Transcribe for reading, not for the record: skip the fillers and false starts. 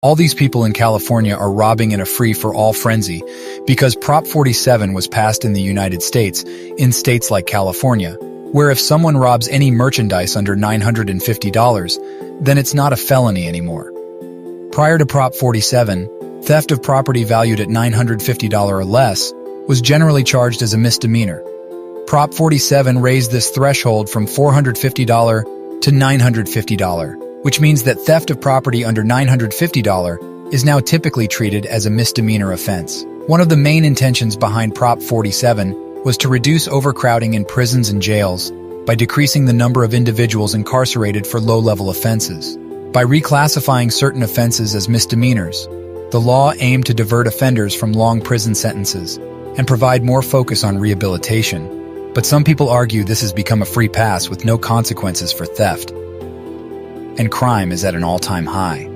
All these people in California are robbing in a free-for-all frenzy because Prop 47 was passed in the United States, in states like California, where if someone robs any merchandise under $950, then it's not a felony anymore. Prior to Prop 47, theft of property valued at $950 or less was generally charged as a misdemeanor. Prop 47 raised this threshold from $450 to $950, which means that theft of property under $950 is now typically treated as a misdemeanor offense. One of the main intentions behind Prop 47 was to reduce overcrowding in prisons and jails by decreasing the number of individuals incarcerated for low-level offenses. By reclassifying certain offenses as misdemeanors, the law aimed to divert offenders from long prison sentences and provide more focus on rehabilitation. But some people argue this has become a free pass with no consequences for theft, and crime is at an all-time high.